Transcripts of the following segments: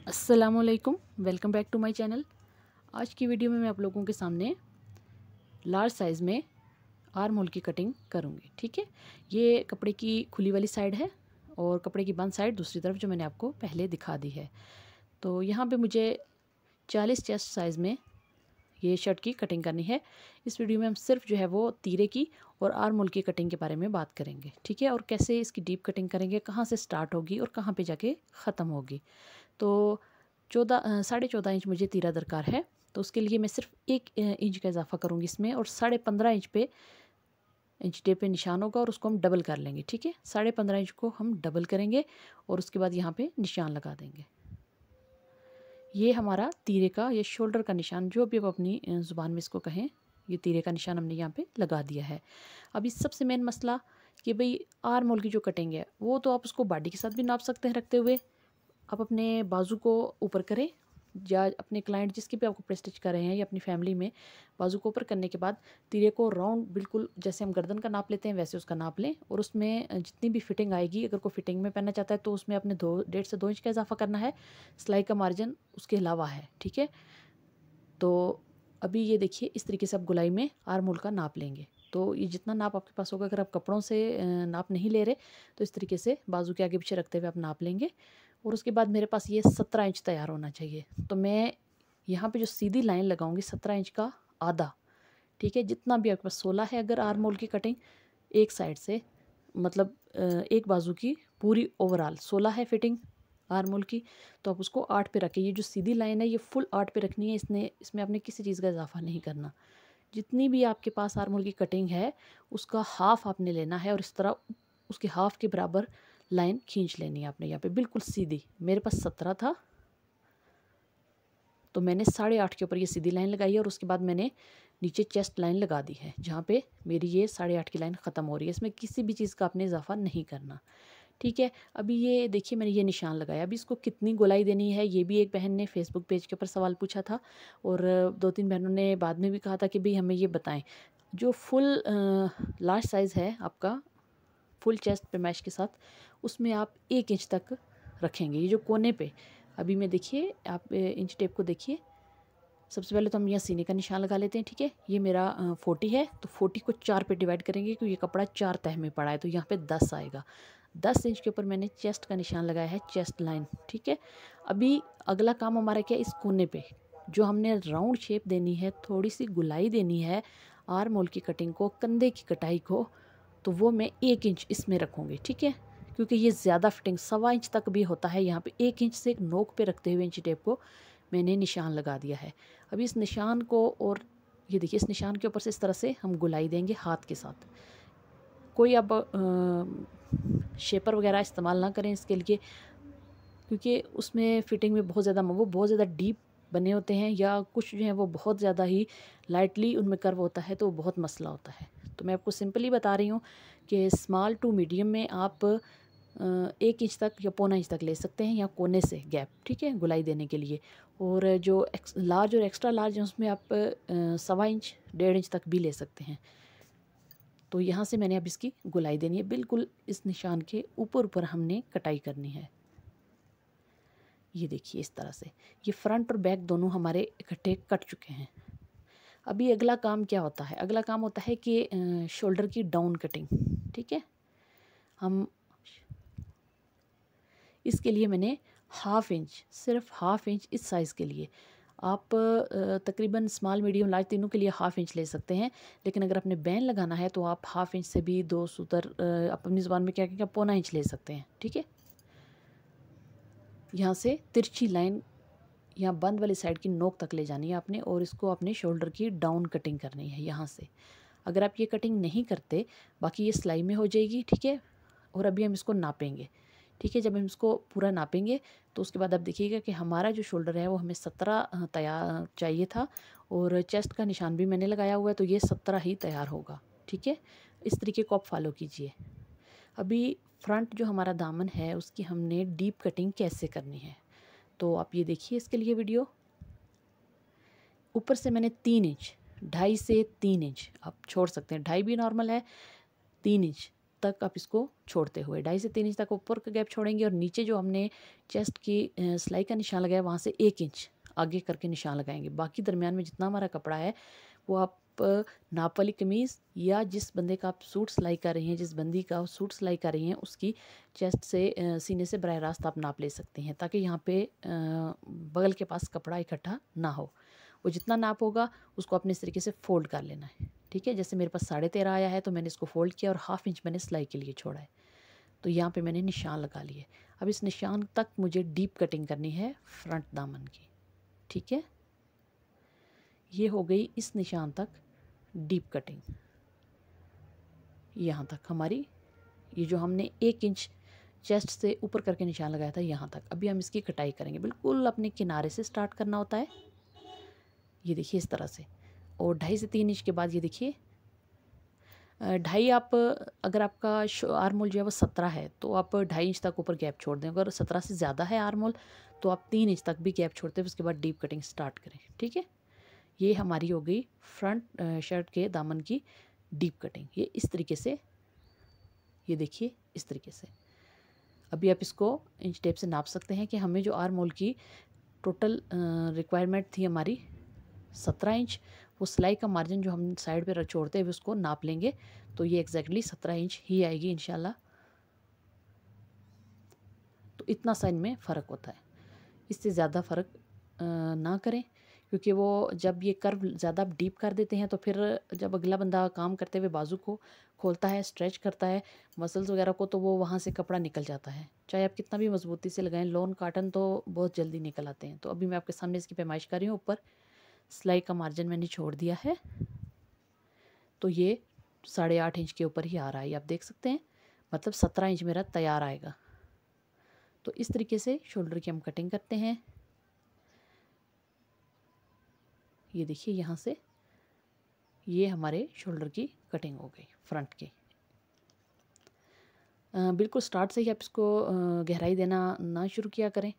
अस्सलामुअलैकुम, welcome back to my channel. आज की वीडियो में मैं आप लोगों के सामने लार्ज साइज़ में आर्म होल की कटिंग करूँगी। ठीक है, ये कपड़े की खुली वाली साइड है और कपड़े की बंद साइड दूसरी तरफ जो मैंने आपको पहले दिखा दी है। तो यहाँ पे मुझे 40 चेस्ट साइज़ में ये शर्ट की कटिंग करनी है। इस वीडियो में हम सिर्फ जो है वो तीरे की और आर्म होल की कटिंग के बारे में बात करेंगे। ठीक है, और कैसे इसकी डीप कटिंग करेंगे, कहाँ से स्टार्ट होगी और कहाँ पे जाके ख़त्म होगी। तो 14.5 इंच मुझे तीरा दरकार है, तो उसके लिए मैं सिर्फ 1 इंच का इजाफा करूँगी इसमें, और 15.5 इंच पे इंच टेप पे निशान होगा और उसको हम डबल कर लेंगे। ठीक है, 15.5 इंच को हम डबल करेंगे और उसके बाद यहाँ पे निशान लगा देंगे। ये हमारा तीरे का, ये शोल्डर का निशान, जो भी आप अपनी ज़ुबान में इसको कहें, ये तीरे का निशान हमने यहाँ पे लगा दिया है। अभी सबसे मेन मसला कि भाई आर्म होल की जो कटिंग है वो तो आप उसको बॉडी के साथ भी नाप सकते हैं रखते हुए। आप अपने बाजू को ऊपर करें, या अपने क्लाइंट जिसकी भी आपको कपड़े स्टिच कर रहे हैं या अपनी फैमिली में, बाजू को ऊपर करने के बाद तीरे को राउंड बिल्कुल जैसे हम गर्दन का नाप लेते हैं वैसे उसका नाप लें, और उसमें जितनी भी फिटिंग आएगी, अगर कोई फिटिंग में पहनना चाहता है तो उसमें अपने 1.5 से 2 इंच का इजाफा करना है। सिलाई का मार्जिन उसके अलावा है। ठीक है, तो अभी ये देखिए इस तरीके से आप गुलाई में आर्म होल का नाप लेंगे। तो ये जितना नाप आपके पास होगा, अगर आप कपड़ों से नाप नहीं ले रहे तो इस तरीके से बाजू के आगे पीछे रखते हुए आप नाप लेंगे। और उसके बाद मेरे पास ये 17 इंच तैयार होना चाहिए। तो मैं यहाँ पे जो सीधी लाइन लगाऊंगी 17 इंच का आधा। ठीक है, जितना भी आपके पास 16 है अगर आर्म होल की कटिंग एक साइड से, मतलब एक बाजू की पूरी ओवरऑल 16 है फिटिंग आर्म होल की, तो आप उसको 8 पे रखें। ये जो सीधी लाइन है ये फुल 8 पे रखनी है। इसमें आपने किसी चीज़ का इजाफा नहीं करना। जितनी भी आपके पास आर्म होल की कटिंग है उसका हाफ आपने लेना है और इस तरह उसके हाफ के बराबर लाइन खींच लेनी है आपने यहाँ पे बिल्कुल सीधी। मेरे पास 17 था तो मैंने 8.5 के ऊपर ये सीधी लाइन लगाई है, और उसके बाद मैंने नीचे चेस्ट लाइन लगा दी है जहाँ पे मेरी ये 8.5 की लाइन ख़त्म हो रही है। इसमें किसी भी चीज़ का आपने इजाफा नहीं करना। ठीक है, अभी ये देखिए मैंने ये निशान लगाया। अभी इसको कितनी गोलाई देनी है, ये भी एक बहन ने फेसबुक पेज के ऊपर सवाल पूछा था, और 2-3 बहनों ने बाद में भी कहा था कि भाई हमें ये बताएं। जो फुल लार्ज साइज़ है आपका, फुल चेस्ट पे मैश के साथ, उसमें आप 1 इंच तक रखेंगे। ये जो कोने पे अभी मैं देखिए, आप इंच टेप को देखिए। सबसे पहले तो हम यहाँ सीने का निशान लगा लेते हैं। ठीक है, ये मेरा 40 है, तो 40 को 4 पे डिवाइड करेंगे क्योंकि ये कपड़ा 4 तह में पड़ा है, तो यहाँ पे 10 आएगा। 10 इंच के ऊपर मैंने चेस्ट का निशान लगाया है, चेस्ट लाइन। ठीक है, अभी अगला काम हमारा क्या है, इस कोने पे जो हमने राउंड शेप देनी है, थोड़ी सी गुलाई देनी है आर्म होल की कटिंग को, कंधे की कटाई को, तो वो मैं 1 इंच इसमें रखूँगी। ठीक है, क्योंकि ये ज़्यादा फिटिंग 1.25 इंच तक भी होता है। यहाँ पे 1 इंच से एक नोक पे रखते हुए इंची टेप को मैंने निशान लगा दिया है। अभी इस निशान को, और ये देखिए इस निशान के ऊपर से इस तरह से हम गुलाई देंगे हाथ के साथ। कोई अब शेपर वगैरह इस्तेमाल ना करें इसके लिए, क्योंकि उसमें फ़िटिंग में बहुत ज़्यादा डीप बने होते हैं, या कुछ जो है वो बहुत ज़्यादा ही लाइटली उनमें कर्व होता है, तो बहुत मसला होता है। तो मैं आपको सिंपली बता रही हूँ कि स्मॉल टू मीडियम में आप 1 इंच तक या 1.25 इंच तक ले सकते हैं, या कोने से गैप। ठीक है, गुलाई देने के लिए। और जो लार्ज और एक्स्ट्रा लार्ज है उसमें आप 1.25 इंच 1.5 इंच तक भी ले सकते हैं। तो यहाँ से मैंने अब इसकी गुलाई देनी है, बिल्कुल इस निशान के ऊपर ऊपर हमने कटाई करनी है। ये देखिए इस तरह से ये फ्रंट और बैक दोनों हमारे इकट्ठे कट चुके हैं। अभी अगला काम क्या होता है, अगला काम होता है कि शोल्डर की डाउन कटिंग। ठीक है, हम इसके लिए मैंने सिर्फ हाफ इंच इस साइज़ के लिए, आप तकरीबन स्मॉल मीडियम लार्ज तीनों के लिए हाफ इंच ले सकते हैं। लेकिन अगर आपने बैन लगाना है तो आप हाफ इंच से भी 2 सूतर आप अपनी ज़ुबान में क्या कहेंगे, 1.25 इंच ले सकते हैं। ठीक है, यहाँ से तिरछी लाइन यहाँ बंद वाली साइड की नोक तक ले जानी है आपने, और इसको अपने शोल्डर की डाउन कटिंग करनी है यहाँ से। अगर आप ये कटिंग नहीं करते, बाकी ये सिलाई में हो जाएगी। ठीक है, और अभी हम इसको नापेंगे। ठीक है, जब हम इसको पूरा नापेंगे तो उसके बाद आप देखिएगा कि हमारा जो शोल्डर है वो हमें 17 तैयार चाहिए था, और चेस्ट का निशान भी मैंने लगाया हुआ है, तो ये 17 ही तैयार होगा। ठीक है, इस तरीके को आप फॉलो कीजिए। अभी फ्रंट जो हमारा दामन है उसकी हमने डीप कटिंग कैसे करनी है, तो आप ये देखिए इसके लिए वीडियो। ऊपर से मैंने 3 इंच, 2.5 से 3 इंच आप छोड़ सकते हैं, 2.5 भी नॉर्मल है, 3 इंच तक आप इसको छोड़ते हुए 2.5 से 3 इंच तक ऊपर का गैप छोड़ेंगे और नीचे जो हमने चेस्ट की सिलाई का निशान लगाया वहाँ से 1 इंच आगे करके निशान लगाएंगे। बाकी दरमियान में जितना हमारा कपड़ा है वो आप नाप वाली कमीज़ या जिस बंदे का आप सूट सिलाई कर रही हैं, जिस बंदी का सूट सिलाई कर रही हैं, उसकी चेस्ट से सीने से बराह रास्त आप नाप ले सकती हैं, ताकि यहाँ पे बगल के पास कपड़ा इकट्ठा ना हो। वो जितना नाप होगा उसको अपने इस तरीके से फ़ोल्ड कर लेना है, ठीक है। जैसे मेरे पास 13.5 आया है तो मैंने इसको फ़ोल्ड किया और 1/2 इंच मैंने सिलाई के लिए छोड़ा है। तो यहाँ पे मैंने निशान लगा लिए। अब इस निशान तक मुझे डीप कटिंग करनी है फ्रंट दामन की, ठीक है। ये हो गई इस निशान तक डीप कटिंग, यहाँ तक हमारी, ये जो हमने 1 इंच चेस्ट से ऊपर करके निशान लगाया था यहाँ तक। अभी हम इसकी कटाई करेंगे, बिल्कुल अपने किनारे से स्टार्ट करना होता है, ये देखिए इस तरह से। और 2.5 से 3 इंच के बाद ये देखिए 2.5 आप, अगर आपका आर्म होल जो है वो 17 है तो आप 2.5 इंच तक ऊपर गैप छोड़ दें। अगर 17 से ज़्यादा है आर्म होल तो आप 3 इंच तक भी गैप छोड़ते हैं, उसके बाद डीप कटिंग स्टार्ट करें, ठीक है। ये हमारी हो गई फ्रंट शर्ट के दामन की डीप कटिंग। ये इस तरीके से, ये देखिए इस तरीके से। अभी आप इसको इंच टेप से नाप सकते हैं कि हमें जो आर्म होल की टोटल रिक्वायरमेंट थी हमारी 17 इंच, वो सिलाई का मार्जिन जो हम साइड पे छोड़ते हैं उसको नाप लेंगे तो ये एग्जैक्टली 17 इंच ही आएगी इंशाल्लाह। तो इतना सा इनमें फ़र्क होता है, इससे ज़्यादा फ़र्क ना करें, क्योंकि वो जब ये कर्व ज़्यादा डीप कर देते हैं तो फिर जब अगला बंदा काम करते हुए बाजू को खोलता है, स्ट्रेच करता है मसल्स वगैरह को, तो वो वहाँ से कपड़ा निकल जाता है, चाहे आप कितना भी मजबूती से लगाएं। लॉन कॉटन तो बहुत जल्दी निकल आते हैं। तो अभी मैं आपके सामने इसकी पैमाइश कर रही हूँ। ऊपर सिलाई का मार्जिन मैंने छोड़ दिया है तो ये 8.5 इंच के ऊपर ही आ रहा है, आप देख सकते हैं, मतलब 17 इंच मेरा तैयार आएगा। तो इस तरीके से शोल्डर की हम कटिंग करते हैं। ये देखिए यहाँ से ये हमारे शोल्डर की कटिंग हो गई फ्रंट की। बिल्कुल स्टार्ट से ही आप इसको गहराई देना ना शुरू किया करें,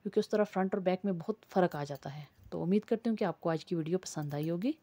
क्योंकि उस तरह फ्रंट और बैक में बहुत फ़र्क आ जाता है। तो उम्मीद करती हूँ कि आपको आज की वीडियो पसंद आई होगी।